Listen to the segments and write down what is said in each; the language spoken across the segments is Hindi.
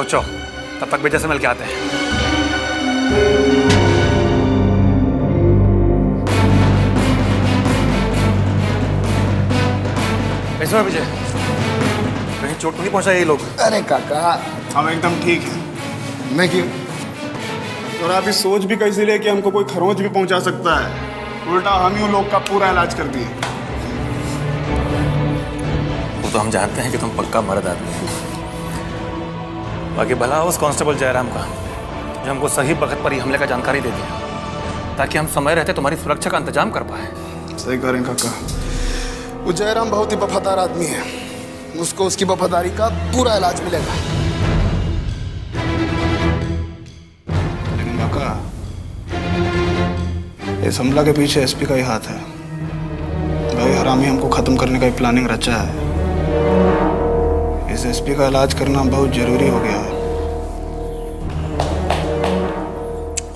सोचो, तब तक विजय से मिल के आते हैं। कैसे हो विजय? कहीं चोट तो नहीं पहुंचा ये लोग? अरे काका हम एकदम ठीक है। मैं क्यों? और आप इस सोच भी कैसे ले कि हमको कोई खरोंच भी पहुंचा सकता है। उल्टा हम ही उन लोग का पूरा इलाज कर दिए। वो तो हम जानते हैं कि तुम पक्का मर्द आदमी हो। बाकी भला उस कांस्टेबल जयराम का, जो हमको सही वक्त पर ही हमले का जानकारी दे दिया, ताकि हम समय रहते तुम्हारी सुरक्षा का इंतजाम कर पाए। सही कह रहे हैं काका। वो जयराम बहुत ही वफादार आदमी है, उसको उसकी वफादारी का पूरा इलाज मिलेगा। लेकिन काका, इस हमला के पीछे एसपी का ही हाथ है। भाई हरामी हमको खत्म करने का ही प्लानिंग रचा है। इस एसपी का इलाज करना बहुत जरूरी हो गया है।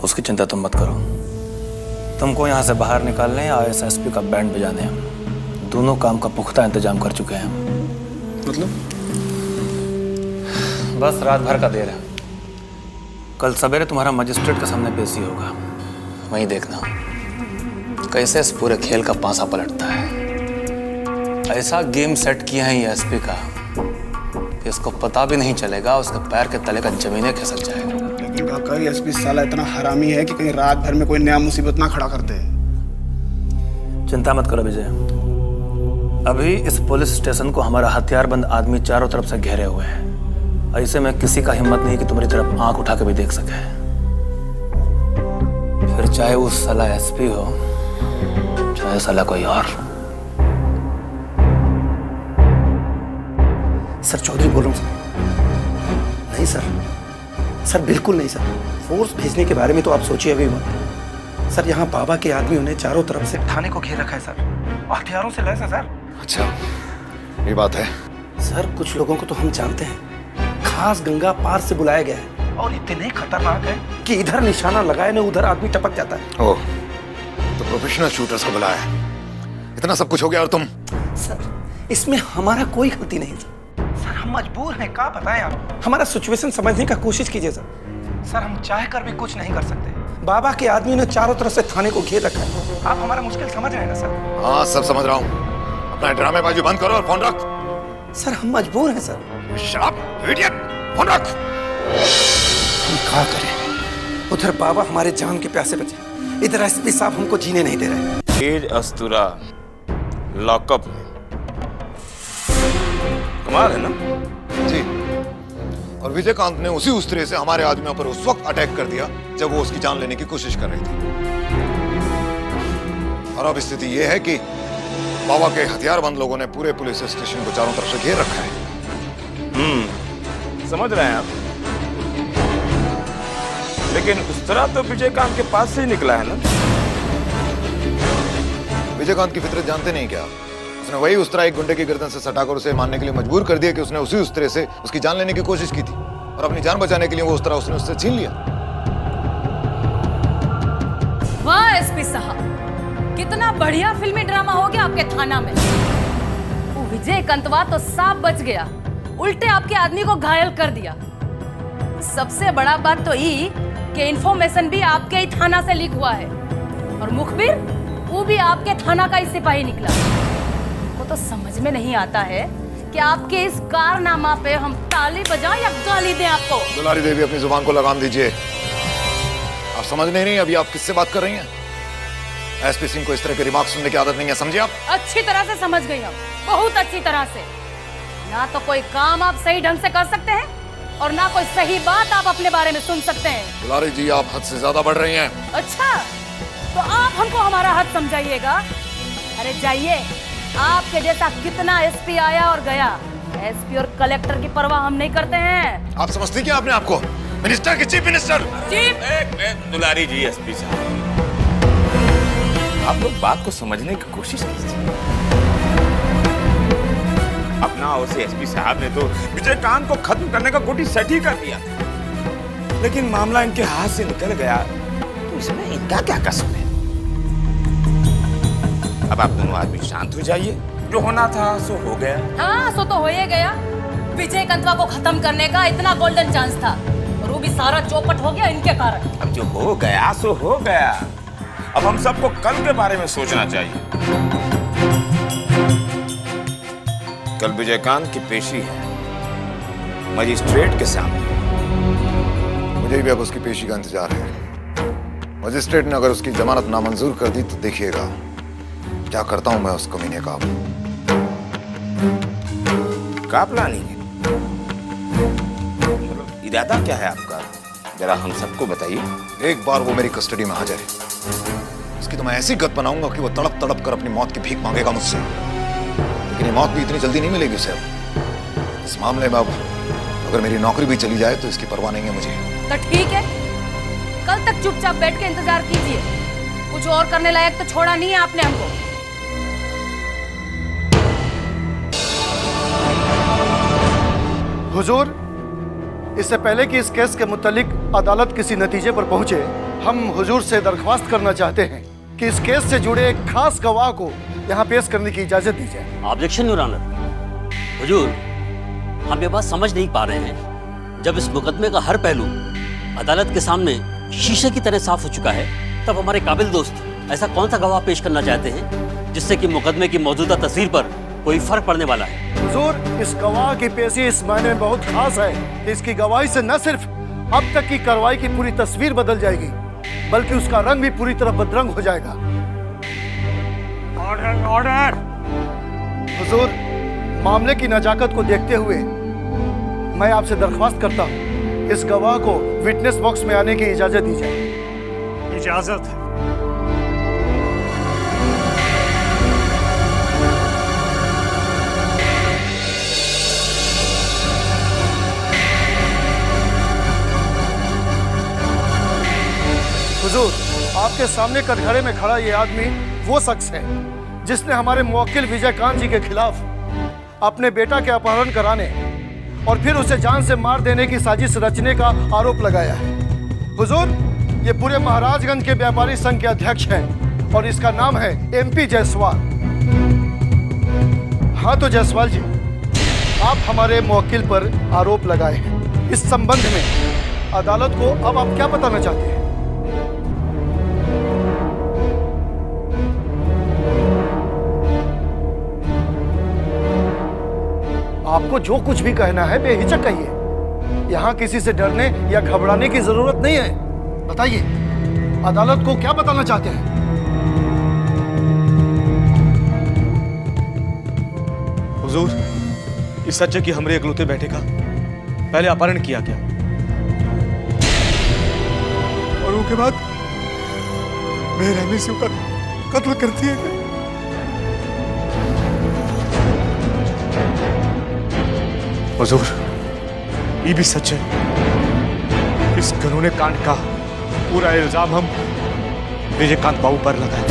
उसकी चिंता तुम मत करो। तुमको यहाँ से बाहर निकालने या इस एसपी का बैंड बजाने, दोनों काम का पुख्ता इंतजाम कर चुके हैं। मतलब? बस रात भर का देर है। कल सवेरे तुम्हारा मजिस्ट्रेट के सामने पेशी होगा। वहीं देखना कैसे इस पूरे खेल का पासा पलटता है। ऐसा गेम सेट किया है ये एसपी का कि इसको पता भी नहीं चलेगा, उसके पैर के तले का जमीनें खिसक जाएगा। लेकिन काका, ये एसपी साला इतना हरामी है कि कहीं रात भर में कोई नया मुसीबत ना खड़ा कर दे। चिंता मत करो विजय, अभी इस पुलिस स्टेशन को हमारा हथियारबंद आदमी चारों तरफ से घेरे हुए हैं। ऐसे में किसी का हिम्मत नहीं कि तुम्हारी तरफ आंख उठा के भी देख सके। फिर चाहे वो साला एसपी हो, चाहे साला कोई और। सर चौधरी बोल रहा हूँ सर। नहीं सर बिल्कुल नहीं सर। फोर्स भेजने के बारे में तो आप सोचिए अभी मत। सर यहाँ बाबा के आदमियों ने चारों तरफ से थाने को घेर रखा है सर, और हथियारों से लैस है सर। अच्छा, ये बात है। सर कुछ लोगों को तो हम जानते हैं, खास गंगा पार से बुलाया गया है, और इतने खतरनाक है कि इधर निशाना लगाए ना उधर आदमी टपक जाता है। ओह, तो प्रोफेशनल शूटर्स को बुलाया है। इतना सब कुछ हो गया और तुम? सर इसमें हमारा कोई गलती नहीं सर। सर हम मजबूर हैं, क्या बताएं आप। हमारा सिचुएशन समझने का कोशिश कीजिए सर। सर हम चाह कर भी कुछ नहीं कर सकते। बाबा के आदमी ने चारों तरफ से थाने को घेर रखा है। आप हमारा मुश्किल समझ रहे हैं ना सर? हाँ, सब समझ रहा हूँ। अपना ड्रामेबाजी बंद करो और फोन रख। सर हम मजबूर हैं सर। शराब, इडियट, फोन रख। हम क्या करें? उधर बाबा हमारे जान के प्यासे बचे, इधर एसपी साहब हमको जीने नहीं दे रहे। तेज अस्तुरा लॉकअप में। कमाल है ना? जी। और विजयकांत ने उसी उस्तरे से हमारे आदमियों पर उस वक्त अटैक कर दिया जब वो उसकी जान लेने की कोशिश कर रही थी। और अब स्थिति ये है कि बाबा के हथियारबंद लोगों ने पूरे पुलिस स्टेशन को चारों तरफ से घेर रखा है। समझ रहे हैं आप? लेकिन उस तरह तो विजयकांत के पास से ही निकला है ना? विजयकांत की फितरत जानते नहीं क्या? उसने वही उस्तरा एक गुंडे की गर्दन से सटाकर उसे मारने के लिए मजबूर कर दिया कि उसने उसी उस्तरे से उसकी जान लेने की कोशिश की थी, और अपनी जान बचाने के लिए वो उस्तरा उसने उससे छीन लिया। वाह एसपी साहब, कितना बढ़िया फिल्मी ड्रामा हो गया आपके थाना में। वो विजय कंतवा तो साफ बच गया, उल्टे आपके आदमी को घायल कर दिया। सबसे बड़ा बात तो ये कि इंफॉर्मेशन भी आपके ही थाना से लीक हुआ है, और मुखबिर वो भी आपके थाना का ही सिपाही निकला। वो तो समझ में नहीं आता है कि आपके इस कारनामा पे हम ताली बजाएं या गाली दें आपको। दुलारी देवी, अपनी जुबान को लगाम दीजिए। आप समझ नहीं अभी आप किससे बात कर रही हैं? एसपी सिंह को इस तरह के रिमार्क सुनने की आदत नहीं है, समझे आप? अच्छी तरह से समझ गई हम, बहुत अच्छी तरह से। ना तो कोई काम आप सही ढंग से कर सकते हैं, और ना कोई सही बात आप अपने बारे में सुन सकते हैं। दुलारी जी, आप हद से ज्यादा बढ़ रही हैं। अच्छा, तो आप हमको हमारा हद समझाइएगा। अरे जाइए, आपके जैसा कितना एसपी आया और गया। एसपी और कलेक्टर की परवाह हम नहीं करते हैं। आप समझती क्या अपने आपको? मिनिस्टर की चीफ मिनिस्टर। चीफ दुलारी जी, एसपी साहब, आप लोग बात को समझने की कोशिश कीजिए। अपना ओर से एसपी साहब ने तो विजयकांत को खत्म करने का गोटी सेट ही कर दिया था, लेकिन मामला इनके हाथ से निकल गया, तो इसमें इनका क्या कसूर है? अब आप दोनों आदमी शांत हो जाइए। जो होना था सो हो गया। हाँ, सो तो हो ही गया। विजय कंतवा को खत्म करने का इतना गोल्डन चांस था और वो भी सारा चौपट हो गया इनके कारण। अब जो हो गया सो हो गया। अब हम सबको कल के बारे में सोचना चाहिए। कल विजयकांत की पेशी है मजिस्ट्रेट के सामने। मुझे भी अब उसकी पेशी का इंतजार है। मजिस्ट्रेट ने अगर उसकी जमानत नामंजूर कर दी तो देखिएगा क्या करता हूं मैं उस कमीने का। क्या प्लानिंग है? इरादा क्या है आपका? जरा हम सबको बताइए। एक बार वो मेरी कस्टडी में आ जाए, उसकी तो मैं ऐसी गत बनाऊंगा कि वो तड़प तड़प कर अपनी मौत की भीख मांगेगा मुझसे। लेकिन ये मौत भी इतनी जल्दी नहीं मिलेगी उसे। अब इस मामले में अब अगर मेरी नौकरी भी चली जाए तो इसकी परवाह नहीं है मुझे। तो ठीक है, कल तक चुपचाप बैठ के इंतजार कीजिए। कुछ और करने लायक तो छोड़ा नहीं है आपने हमको। हुजूर, इससे पहले कि इस केस के मुतालिक अदालत किसी नतीजे पर पहुंचे, हम हुजूर से दरख्वास्त करना चाहते हैं कि इस केस से जुड़े एक खास गवाह को यहाँ पेश करने की इजाजत दी जाए। Objection your honour. हुजूर, हम ये बात समझ नहीं पा रहे हैं, जब इस मुकदमे का हर पहलू अदालत के सामने शीशे की तरह साफ हो चुका है, तब हमारे काबिल दोस्त ऐसा कौन सा गवाह पेश करना चाहते हैं जिससे कि मुकदमे की मौजूदा तस्वीर पर कोई फर्क पड़ने वाला है। हुजूर, इस गवाह की पेशी इस मायने में बहुत खास है कि इसकी गवाही से न सिर्फ अब तक की कार्रवाई की पूरी तस्वीर बदल जाएगी, बल्कि उसका रंग भी पूरी तरह बदरंग हो जाएगा। Order order. हुजूर, मामले की नजाकत को देखते हुए मैं आपसे दरख्वास्त करता हूँ, इस गवाह को विटनेस बॉक्स में आने की इजाजत दी जाए। इजाजत है। हुजूर, आपके सामने कटघरे में खड़ा ये आदमी वो शख्स है जिसने हमारे मुवक्किल विजयकांत जी के खिलाफ अपने बेटा के अपहरण कराने और फिर उसे जान से मार देने की साजिश रचने का आरोप लगाया है। हुजूर, ये पूरे महाराजगंज के व्यापारी संघ के अध्यक्ष हैं और इसका नाम है MP जायसवाल। हाँ तो जायसवाल जी, आप हमारे मुवक्किल पर आरोप लगाए हैं। इस संबंध में अदालत को अब आप क्या बताना चाहते हैं? आपको जो कुछ भी कहना है बेहिचक कहिए। यहाँ किसी से डरने या घबराने की जरूरत नहीं है। बताइए, अदालत को क्या बताना चाहते हैं? हुजूर, इस सच है कि हमरे इकलौते बेटे का पहले अपहरण किया गया और उसके बाद बेरहमी से उसका कत्ल कर दिया गया। हुजूर, ये भी सच है। इस घिनौने कांड का पूरा इल्जाम हम विजयकांत बाबू पर लगाए,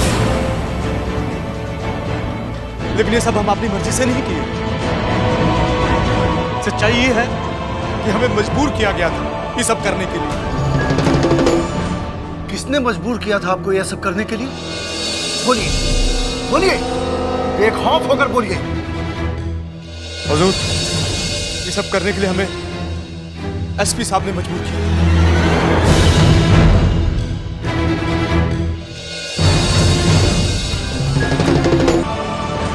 लेकिन ये सब हम अपनी मर्जी से नहीं किए। सच्चाई ये है कि हमें मजबूर किया गया था ये सब करने के लिए। किसने मजबूर किया था आपको यह सब करने के लिए? बोलिए, बोलिए, बेखौफ होकर बोलिए। हुजूर, ये सब करने के लिए हमें SP साहब ने मजबूर किया।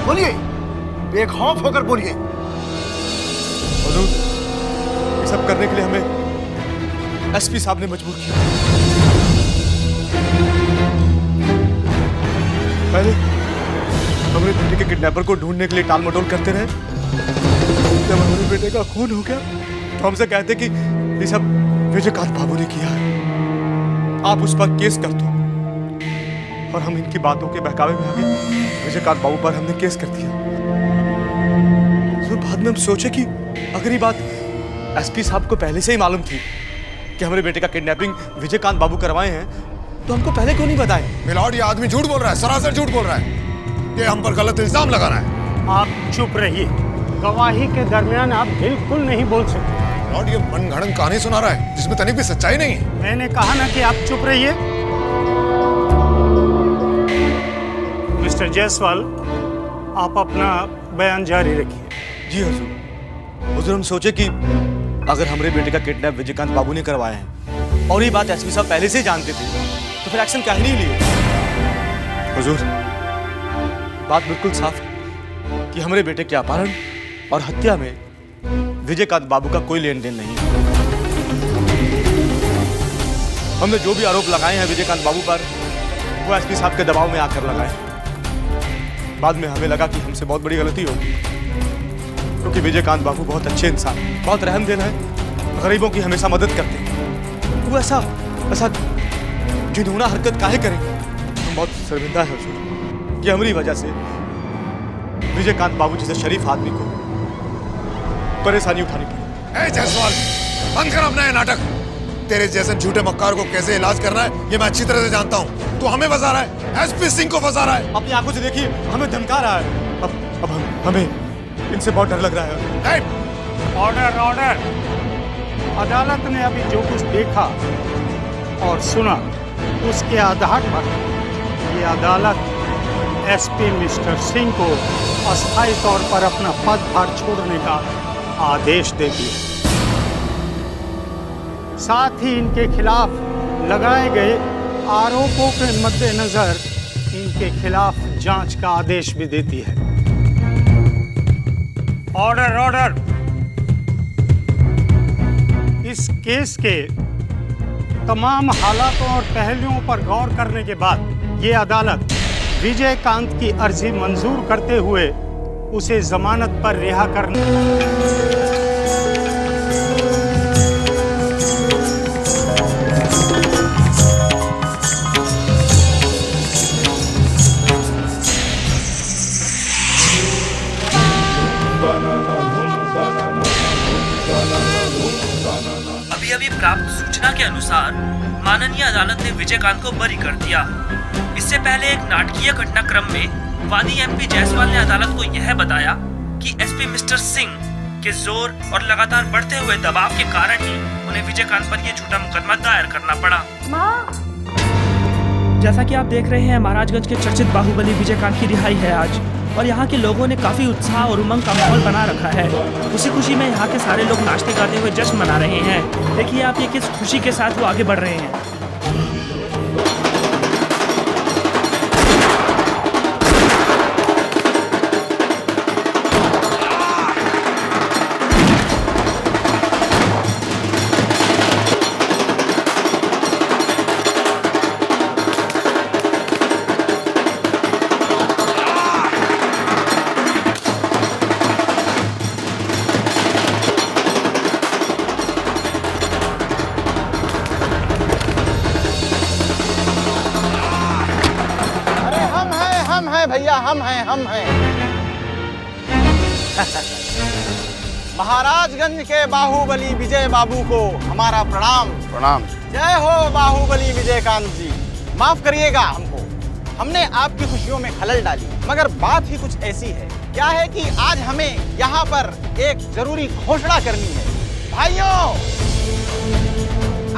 बोलिए, बेखौफ होकर बोलिए। हुजूर, ये सब करने के लिए हमें SP साहब ने मजबूर किया। पहले हमारे बेटे के किडनैपर को ढूंढने के लिए टाल मटोल करते रहे। जब हमारे बेटे का खून हो गया तो हमसे कहते कि ये सब विजयकांत बाबू ने किया है, आप उस पर केस कर दो। और हम इनकी बातों के बहकावे में आ गए, विजयकांत बाबू पर हमने केस कर दिया। तो बाद में हम सोचे कि अगर ये बात SP साहब को पहले से ही मालूम थी कि हमारे बेटे का किडनैपिंग विजयकांत बाबू करवाए हैं, तो हमको पहले क्यों नहीं बताए? मिलॉर्ड, ये आदमी झूठ बोल रहा है, सरासर झूठ बोल रहा है। ये हम पर गलत इल्जाम लगा रहा है। आप चुप रहिए। गवाही के दरमियान आप बिल्कुल नहीं बोल सकते। मिलॉर्ड, ये मनगढ़ंत कहानी सुना रहा है जिसमें तनिक भी सच्चाई नहीं है। मैंने कहा ना कि आप चुप रहिए। मिस्टर जायसवाल, आप अपना बयान जारी रखिए। जी हुजूर। हुजूर हम सोचे कि अगर हमारे बेटे का किडनैप विजयकांत बाबू ने करवाया है और ये बात एसपी साहब पहले से ही जानते थे तो फिर एक्शन क्या ही नहीं लिए। हुजूर बात बिल्कुल साफ है कि हमारे बेटे के अपहरण और हत्या में विजयकांत बाबू का कोई लेन देन नहीं है। हमने जो भी आरोप लगाए हैं विजयकांत बाबू पर वो एसपी साहब के दबाव में आकर लगाए। बाद में हमें लगा कि हमसे बहुत बड़ी गलती होगी क्योंकि विजयकांत बाबू बहुत अच्छे इंसान, बहुत रहमदिल हैं, गरीबों की हमेशा मदद करते हैं। वो ऐसा ऐसा जिन्होंने हरकत काहे करें। हम बहुत शर्मिंदा है हुजूर कि हमारी वजह से विजयकांत बाबू जैसे शरीफ आदमी को परेशानी उठानी पड़ी। जायसवाल बंद कर अपना ये नाटक। तेरे जैसे झूठे मक्कार को कैसे इलाज करना है ये मैं अच्छी तरह से जानता हूँ। तू हमें फंसा रहा है, एसपी सिंह को फंसा रहा है। अपनी आंखों से देखिए हमें धमका रहा है। अब हमें इनसे बहुत डर लग रहा है। Order order. अदालत ने अभी जो कुछ देखा और सुना उसके आधार पर ये अदालत एसपी मिस्टर सिंह को अस्थायी तौर पर अपना पदभार छोड़ने का आदेश देती है। साथ ही इनके खिलाफ लगाए गए आरोपों के मद्देनजर इनके खिलाफ जांच का आदेश भी देती है। Order order. इस केस के तमाम हालातों और पहलुओं पर गौर करने के बाद ये अदालत विजयकांत की अर्जी मंजूर करते हुए उसे जमानत पर रिहा करने अभी प्राप्त सूचना के अनुसार माननीय अदालत ने विजयकांत को बरी कर दिया। इससे पहले एक नाटकीय घटनाक्रम में वादी एमपी जायसवाल ने अदालत को यह बताया कि एसपी मिस्टर सिंह के जोर और लगातार बढ़ते हुए दबाव के कारण ही उन्हें विजयकांत पर यह झूठा मुकदमा दायर करना पड़ा। जैसा कि आप देख रहे हैं महाराजगंज के चर्चित बाहुबली विजयकांत की रिहाई है आज, और यहाँ के लोगों ने काफी उत्साह और उमंग का माहौल बना रखा है। उसी खुशी में यहाँ के सारे लोग नाचते गाते हुए जश्न मना रहे हैं। देखिए आप ये किस खुशी के साथ वो आगे बढ़ रहे हैं। भैया हम हैं महाराजगंज के बाहुबली विजय बाबू को हमारा प्रणाम। प्रणाम। जय हो बाहुबली विजयकांत जी। माफ करिएगा हमको, हमने आपकी खुशियों में खलल डाली, मगर बात ही कुछ ऐसी है। क्या है कि आज हमें यहाँ पर एक जरूरी घोषणा करनी है। भाइयों,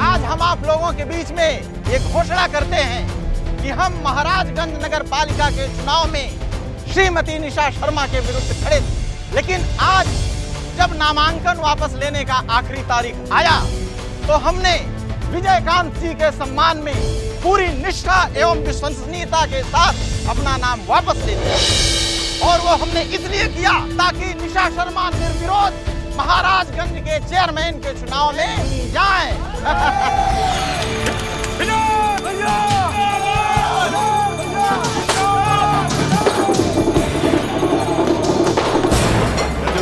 आज हम आप लोगों के बीच में ये घोषणा करते हैं कि हम महाराजगंज नगर पालिका के चुनाव में श्रीमती निशा शर्मा के विरुद्ध खड़े थे, लेकिन आज जब नामांकन वापस लेने का आखिरी तारीख आया तो हमने विजयकांत जी के सम्मान में पूरी निष्ठा एवं विश्वसनीयता के साथ अपना नाम वापस ले लिया। और वो हमने इसलिए किया ताकि निशा शर्मा निर्विरोध महाराजगंज के चेयरमैन के चुनाव में जाएं।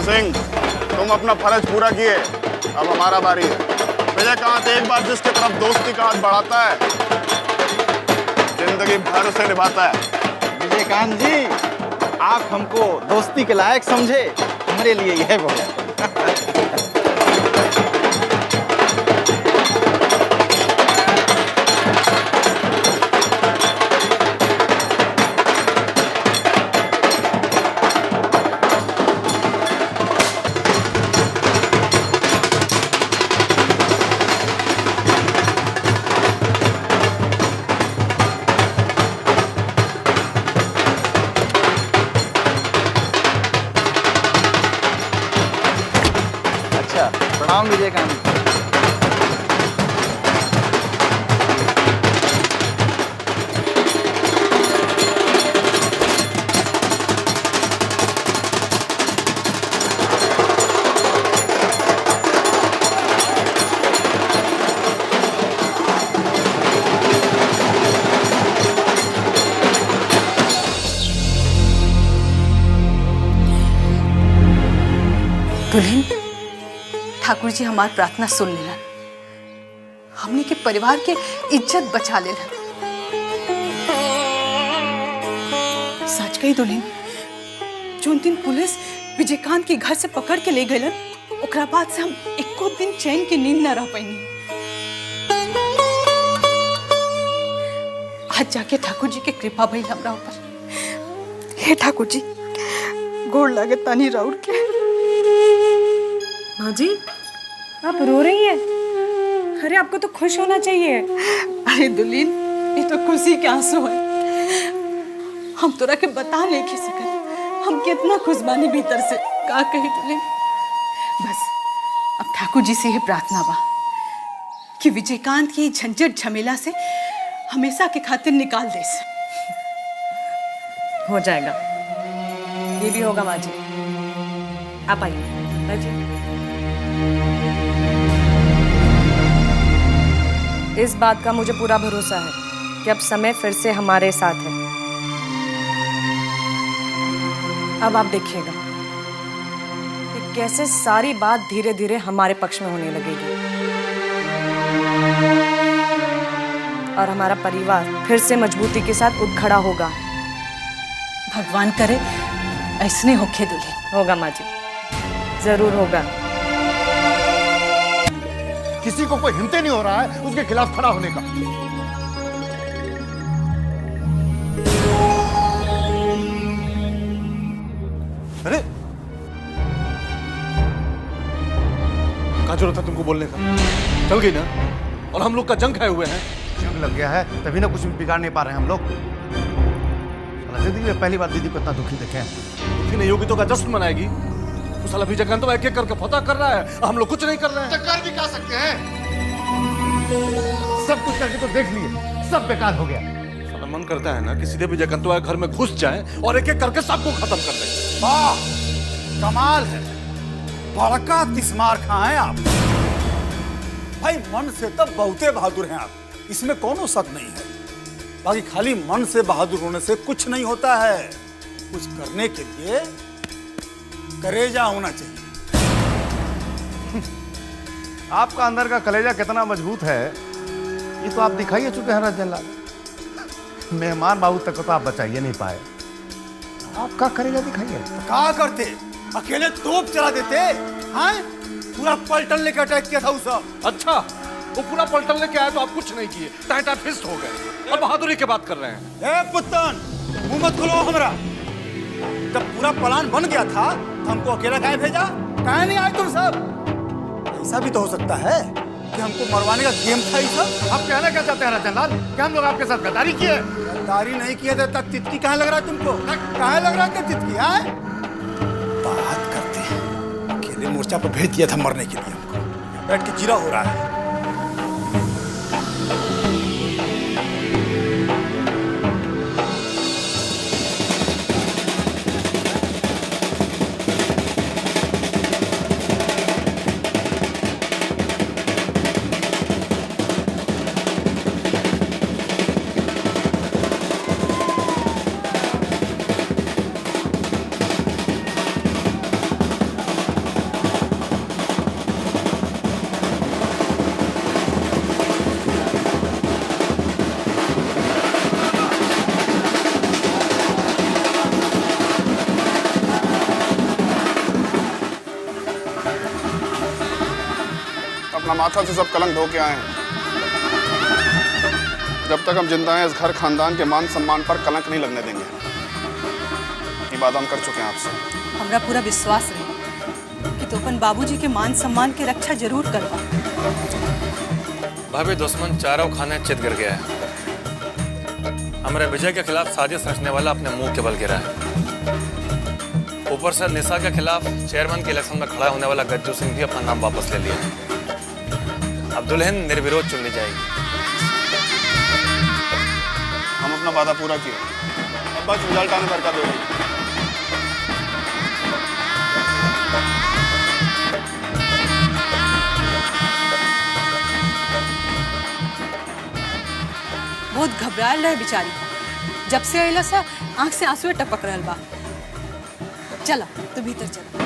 सिंह, तुम अपना फर्ज पूरा किए, अब हमारा बारी है। विजयकांत एक बार जिसके तरफ दोस्ती का हाथ बढ़ाता है, जिंदगी भर उसे निभाता है। विजयकांत जी, आप हमको दोस्ती के लायक समझे, हमारे लिए यह बहुत है। प्रणाम विजयकांत। दुल्हन, ठाकुर जी हमार प्रार्थना सुन लेलन, हमने के परिवार के इज्जत बचा लेलन। सच कही दुल्हन, जोन दिन पुलिस विजयकांत के घर से पकड़ के ले गलन, ओकरा बाद से हम एको दिन चैन की नींद न रह पाईनी। आज जाके ठाकुर जी के कृपा भइल हमरा ऊपर। हे ठाकुर जी, गोड़ लागे तानी राउर के। माँ जी, आप रो रही हैं? अरे आपको तो खुश होना चाहिए। अरे दुल्हन, ये तो खुशी के आंसू है। हम तोरा के बता नहीं खी सकत हम कितना खुश बानी भीतर से। का कही दुल्हन, बस अब ठाकुर जी से ये प्रार्थना बा कि विजयकांत की झंझट झमेला से हमेशा के खातिर निकाल दे। हो जाएगा, ये भी होगा माँ जी। आप आइए, बैठिए। इस बात का मुझे पूरा भरोसा है कि अब समय फिर से हमारे साथ है। अब आप देखिएगा कि कैसे सारी बात धीरे धीरे हमारे पक्ष में होने लगेगी और हमारा परिवार फिर से मजबूती के साथ उठ खड़ा होगा। भगवान करे ऐसने होके दुल्हन। होगा माँ जी, जरूर होगा। किसी को कोई हिम्मत नहीं हो रहा है उसके खिलाफ खड़ा होने का। अरे क्या जरूरत है तुमको बोलने का? चल गई ना, और हम लोग का जंग खाए हुए हैं। जंग लग गया है तभी ना कुछ भी बिगाड़ नहीं पा रहे हैं हम लोग। जिंदगी में पहली बार दीदी को इतना दुखी देखे हैं। दुखी नहीं होगी तो क्या जश्न मनाएगी? तो साला विजयकांत तो एक एक करके फतह कर रहा है, हम लोग कुछ नहीं कर रहे हैं। कर भी क्या सकते हैं? सब कुछ करके तो देख लिए, सब बेकार हो गया। साला मन करता है ना कि सीधे विजयकांत के घर में घुस जाए और एक एक करके सबको खत्म कर दे। वाह, कमाल है, बड़का तिस्मार खां हैं आप। भाई मन से तो बहुते बहादुर हैं आप, इसमें कोनो शक नहीं है। बाकी खाली मन से बहादुर होने से कुछ नहीं होता है, कुछ करने के लिए कलेजा होना चाहिए। आपका अंदर का कलेजा कितना मजबूत है ये तो आप दिखाई चुके हैं राजन लाल। मेहमान बाबू तक तो आप बचाइए नहीं पाए, आपका कलेजा दिखाइए। क्या करते, अकेले तोप चला देते हैं? पूरा पलटन लेकर अटैक किया था उस सब। अच्छा, वो पूरा पलटन लेके आया तो आप कुछ नहीं किए, टाइट फिस्ट हो गए और बहादुरी की बात कर रहे हैं। ए पुत्तन, मुंह मत खोलो हमरा। जब पूरा प्लान बन गया था तो हमको अकेला काहे भेजा? काहे नहीं आए तुम सब? ऐसा भी तो हो सकता है कि हमको मरवाने का गेम था ये सब। आप कहना क्या चाहते हैं राजन लाल? क्या हम लोग आपके साथ गद्दारी किए? गद्दारी नहीं किए थे तब तितकी कहाँ लग रहा है तुमको? कहाँ लग रहा है तितकी? आए बात करते हैं। अकेले मोर्चा पर भेज दिया था मरने के लिए, हमको बैठ के जीरा हो रहा है। अपना माथा से सब कलंक धो के आए हैं। जब तक हम जिंदा हैं इस घर खानदान के मान सम्मान पर कलंक नहीं लगने देंगे। ये बात हम कर चुके हैं आपसे। हमरा पूरा विश्वास है कि तो अपन बाबूजी के मान सम्मान के रक्षा जरूर करवा। भाभी, दुश्मन चारों खाने चित गिर गया है। हमारे विजय के खिलाफ साजिश रचने वाला अपने मुंह के बल गिरा है। ऊपर से निशा के खिलाफ चेयरमैन के इलेक्शन में खड़ा होने वाला गज्जू सिंह भी अपना नाम वापस ले लिया। अब दुल्हन निर्विरोध चुन ली जाएगी। हम अपना वादा पूरा किया, अब बस रिजल्ट आने पर का देगी। बहुत घबरायल रहे बेचारी, जब से अइला सा आंख से आंसू टपक रहल बा। चला तू भीतर चला।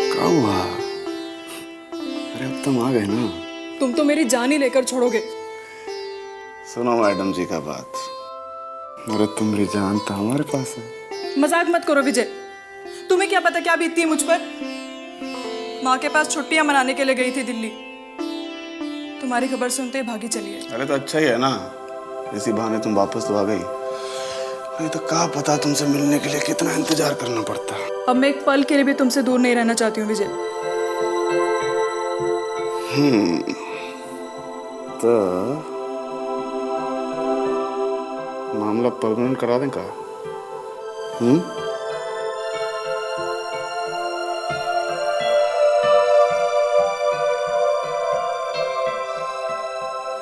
क्या हुआ? अरे अब तुम आ गए ना। तुम तो मेरी जान ही लेकर छोड़ोगे। सुनो मैडम जी का बात, अरे तुम्हारी जान तो हमारे पास है। मजाक मत करो विजय, तुम्हें क्या पता क्या बीतती है मुझ पर। माँ के पास छुट्टियां मनाने के लिए गई थी दिल्ली, तुम्हारी खबर सुनते ही भागी चली है। अरे तो अच्छा ही है ना, इसी बहाने तुम वापस तो आ गई, नहीं तो क्या पता तुमसे मिलने के लिए कितना इंतजार करना पड़ता। अब मैं एक पल के लिए भी तुमसे दूर नहीं रहना चाहती हूँ विजय। तो मामला परमानेंट करा दें का?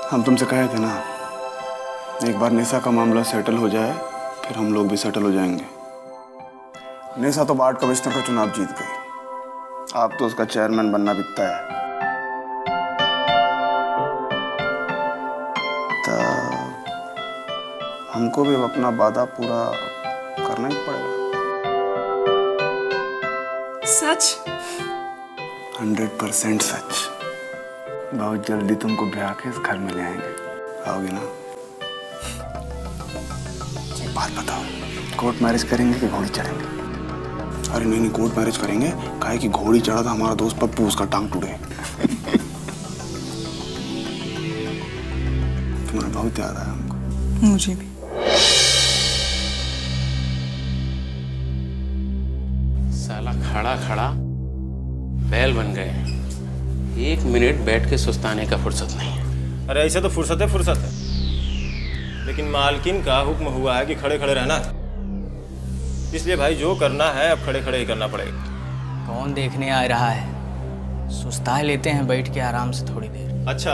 हम तुमसे कहे थे ना, एक बार निशा का मामला सेटल हो जाए फिर हम लोग भी सेटल हो जाएंगे। निशा तो वार्ड कमिश्नर का चुनाव जीत गई, आप तो उसका चेयरमैन बनना बिकता है। तो हमको भी अपना वादा पूरा करना ही पड़ेगा। सच? 100% सच। बहुत जल्दी तुमको ब्याह के इस घर में ले आएंगे, आओगे ना? एक बात बताओ, कोर्ट मैरिज करेंगे कि घोड़ी चढ़ेंगे? अरे नहीं, कोर्ट मैरिज करेंगे, काहे कि घोड़ी चढ़ा था हमारा दोस्त पप्पू, उसका टांग टूटे। तुम्हें बहुत याद आया हमको। मुझे भी। साला खड़ा खड़ा बैल बन गए, एक मिनट बैठ के सुस्ताने का फुर्सत नहीं है। अरे ऐसे तो फुर्सत है, लेकिन मालकिन का हुक्म हुआ है कि खड़े खड़े रहना है, इसलिए भाई जो करना है अब खड़े खड़े ही करना पड़ेगा। कौन देखने आ रहा है, सुस्ता लेते हैं बैठ के आराम से थोड़ी देर। अच्छा,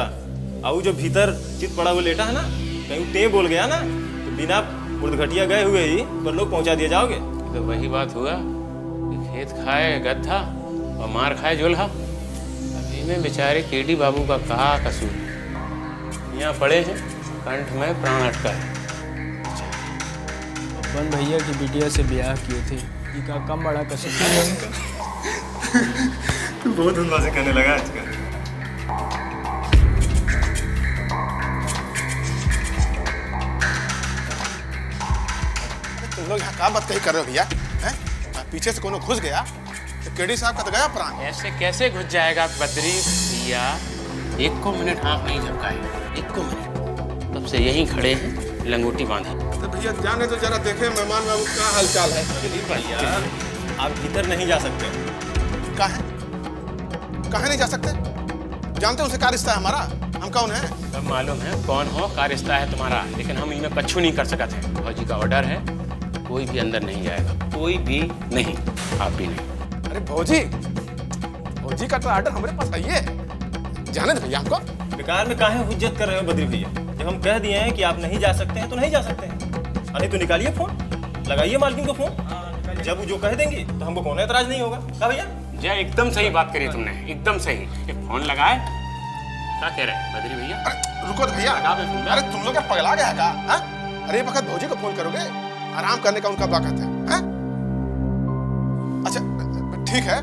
और जो भीतर चित पड़ा हुआ लेटा है ना, कहीं टे बोल गया ना तो बिना मुर्दघटिया गए हुए ही पर लोग पहुंचा दिए जाओगे। तो वही बात हुआ कि खेत खाए गधा और मार खाए जोल्हा। अभी में बेचारे केडी बाबू का कहा कसूर, यहाँ पड़े हैं, कंठ में प्राण अटका है। अपन भैया की बिटिया से ब्याह किए थे, इनका कम बड़ा कसूर। तू बहुत धुंधबाजी करने लगा आजकल। तुम लोग यहाँ क्या बात कही कर रहे हो भैया? पीछे से कोनो घुस गया तो केडी साहब का तो गया प्राण। ऐसे कैसे घुस जाएगा बद्री भैया? एक को मिनट आँख नहीं झपकाए, एक को मिनट। तब से यहीं खड़े हैं, लंगोटी बांधी। तो भैया जाने तो जरा देखे मेहमान बाबू का हालचाल है। भैया आप भीतर नहीं जा सकते। काहे नहीं जा सकते? जानते हो उनसे क्या रिश्ता है हमारा? हम कौन है? सब मालूम है कौन हो, क्या रिश्ता है तुम्हारा, लेकिन हम इनमें कच्छू नहीं कर सकते हैं। फौजी का ऑर्डर है, कोई भी अंदर नहीं जाएगा, कोई भी नहीं, आप भी नहीं। अरे भौजी का तो ऑर्डर हमारे पास है। जाने दे भैया हमको। बेकार में काहे हुज्जत कर रहे हो बद्री भैया? जब हम कह दिए हैं कि आप नहीं जा सकते हैं तो नहीं जा सकते हैं। अरे तो निकालिए फोन, लगाइए मालकिन को फोन, जब वो जो कह देंगी तो हमको कौन एतराज नहीं होगा। क्या भैया? जय एकदम सही बात करी तुमने, एकदम सही। ये फोन लगाए, क्या कह रहे हैं बद्री भैया? अरे रुको तो भैया, अरे तुम लोग क्या पगला गया का? अरे ये वक्त भौजी को फोन करोगे, आराम करने का उनका वक्त है। अच्छा ठीक है,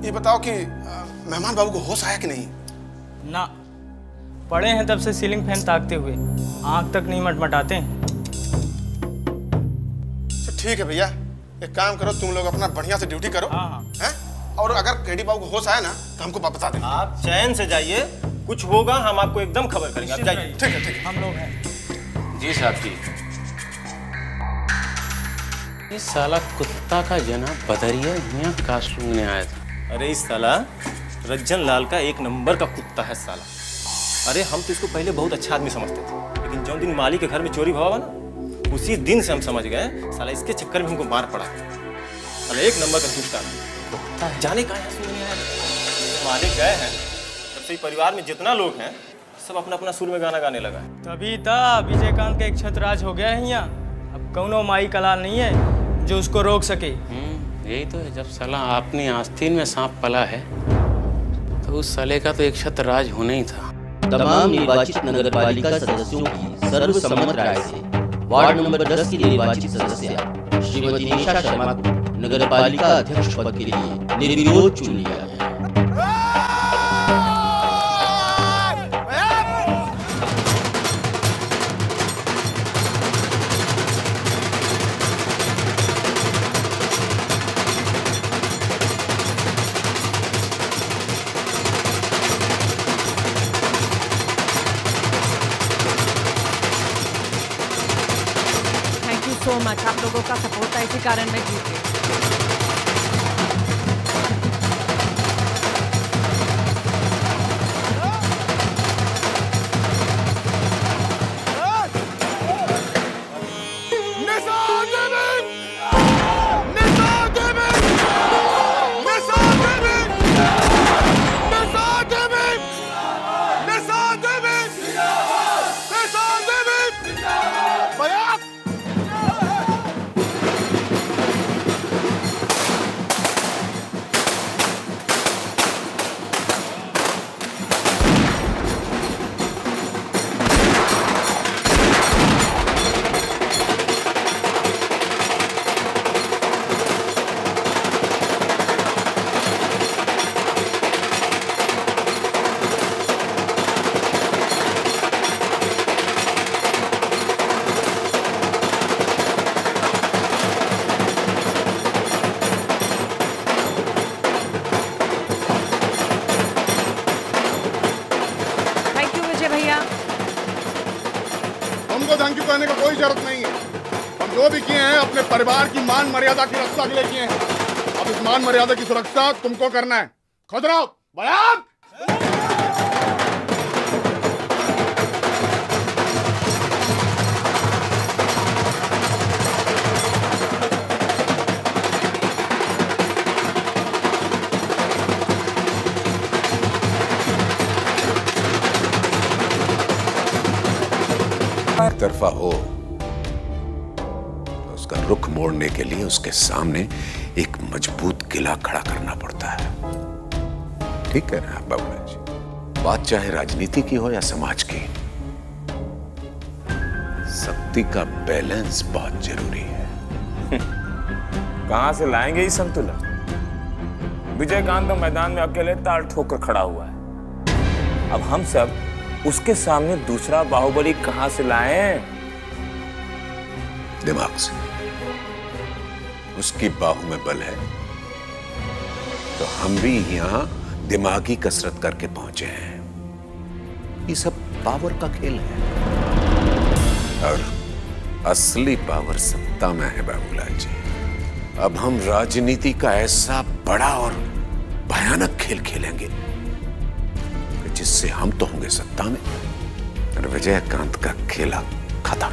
ये बताओ कि मेहमान बाबू को होश आया कि नहीं? ना, पड़े हैं तब से सीलिंग फैन ताकते हुए, आंख तक नहीं मटमटाते। ठीक है भैया, एक काम करो, तुम लोग अपना बढ़िया से ड्यूटी करो, हैं? और अगर केडी बाबू को होश आया ना तो हमको बता देना। आप चैन से जाइए, कुछ होगा हम आपको एकदम खबर करेंगे। आप जाइए। ठीक है ठीक है। हम लोग हैं। जी साहब जी। ये साला कुत्ता का जना बदरिया यहाँ का सूंघने आया था। अरे इस साला रज्जन लाल का एक नंबर का कुत्ता है साला। अरे हम तो इसको पहले बहुत अच्छा आदमी समझते थे, लेकिन जो दिन माली के घर में चोरी हुआ ना, उसी दिन से हम समझ गए साला इसके चक्कर में हमको मार पड़ा। साला एक नंबर का दुष्ट आदमी है। जाने कहाँ सुन नहीं आया। मालिक गए हैं तब से परिवार में जितना लोग हैं सब अपना अपना सुर में गाना गाने लगा है। तभी था विजयकांत का एक छतराज हो गया है यहाँ। अब कौनो माई कलाल नहीं है जो उसको रोक सके। यही तो है, जब साला अपनी आस्तीन में सांप पला है तो उस साले का तो एक छतराज होना ही था। तमाम निर्वाचित नगरपालिका सदस्यों की सर्वसम्मत राय से वार्ड नंबर 10 की निर्वाचित सदस्य श्रीमती निशा शर्मा को नगरपालिका अध्यक्ष पद के लिए निर्विरोध चुन लिया है। सो मच, आप लोगों का सपोर्ट है, इसी कारण मैं जीत गई। हमको थैंक यू कहने का कोई जरूरत नहीं है। हम जो भी किए हैं अपने परिवार की मान मर्यादा की रक्षा के लिए किए हैं। अब इस मान मर्यादा की सुरक्षा तुमको करना है। खुद रहो बयान। एक तरफा हो तो उसका रुख मोड़ने के लिए उसके सामने एक मजबूत किला खड़ा करना पड़ता है। ठीक है ना बाबूलाल जी? बात चाहे राजनीति की हो या समाज की, शक्ति का बैलेंस बहुत जरूरी है। कहां से लाएंगे ये संतुलन? विजयकांत तो मैदान में अकेले ताल ठोकर खड़ा हुआ है। अब हम सब उसके सामने दूसरा बाहुबली कहां से लाएं? दिमाग से। उसकी बाहू में बल है तो हम भी यहां दिमागी कसरत करके पहुंचे हैं। ये सब पावर का खेल है और असली पावर सत्ता में है बाबूलाल जी। अब हम राजनीति का ऐसा बड़ा और भयानक खेल खेलेंगे जिससे हम तो होंगे सत्ता में और विजयकांत का खेला खत्म।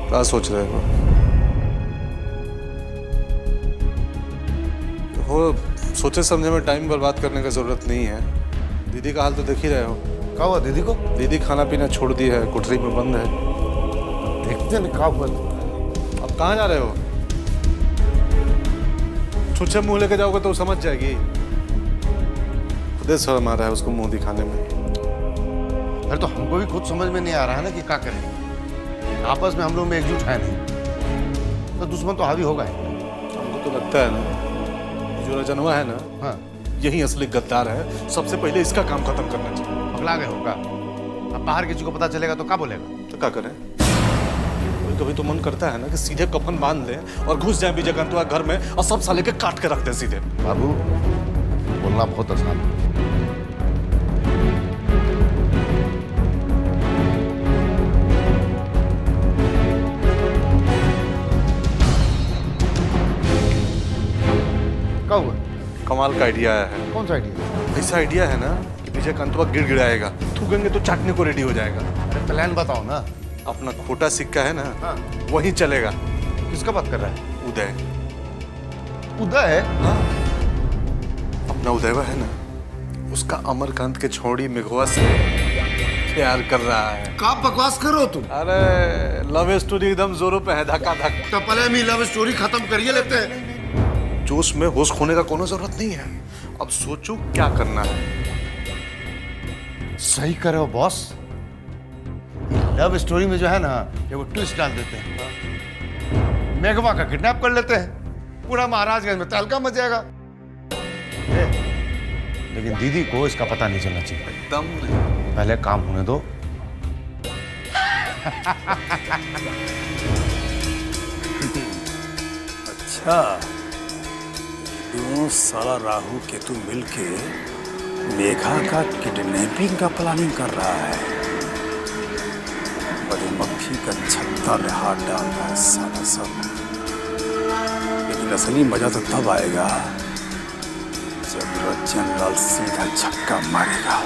क्या सोच रहे हो? हो सोचे समझे में टाइम बर्बाद करने का जरूरत नहीं है। दीदी का हाल तो देख ही रहे हो। क्या हुआ दीदी को? दीदी खाना पीना छोड़ दी है, कोठरी में बंद है। देखते हैं क्या हुआ। अब कहाँ जा रहे हो? छुच्छे मुंह लेके जाओगे तो समझ जाएगी। खुद शर्म आ रहा है उसको मुंह दिखाने में। अरे तो हमको भी खुद समझ में नहीं आ रहा है ना कि क्या करें। आपस में हम लोग में एकजुट है नहीं। तो दुश्मन तो हावी होगा ही। हमको तो लगता है ना जो रजनवा है ना, हाँ, यही असली गद्दार है। सबसे पहले इसका काम खत्म करना चाहिए। पगला गए होगा। अब बाहर किसी को पता चलेगा तो क्या बोलेगा? तो क्या करें? कभी कभी तो मन करता है ना कि सीधे कफन बांध ले और घुस जाए विजयकांत घर में और सब साले के काट के रख दे सीधे। बाबू बोलना बहुत आसान है। क्या हुआ? कमाल का आइडिया आया है। कौन सा आइडिया? ऐसा आइडिया है ना कि विजयकांत गिड़गिड़ाएगा, थूकेंगे तो चाटने को रेडी हो जाएगा। अरे प्लान बताओ ना। अपना खोटा सिक्का है ना, हाँ। वही चलेगा। किसका बात कर रहा है? उदय। उदय? हाँ। अपना उदयवा है ना, उसका अमरकांत के छोड़ी मेघवा से प्यार कर रहा है। क्या बकवास करो तुम? अरे लव स्टोरी एकदम जोरों पे है, धक्का धक। तो पहले हम लव स्टोरी खत्म करिए लेते हैं। जोश में होश खोने का कोनो जरूरत नहीं है। अब सोचो क्या करना है। सही करे हो बॉस। लव स्टोरी में जो है ना, ये वो ट्विस्ट डाल देते हैं। मेघवा का किडनैप कर लेते हैं, पूरा महाराजगंज में तहलका मच जाएगा। लेकिन दीदी को इसका पता नहीं चलना चाहिए। एकदम नहीं। पहले काम होने दो। अच्छा, दोनों साला राहु केतु मिलके मेघा का किडनैपिंग का प्लानिंग कर रहा है। बड़े मक्खी का छत्ता में हाथ डाल रहा है साला सब। लेकिन असली मजा तो तब आएगा जब रंजन लाल सीधा छक्का मारेगा।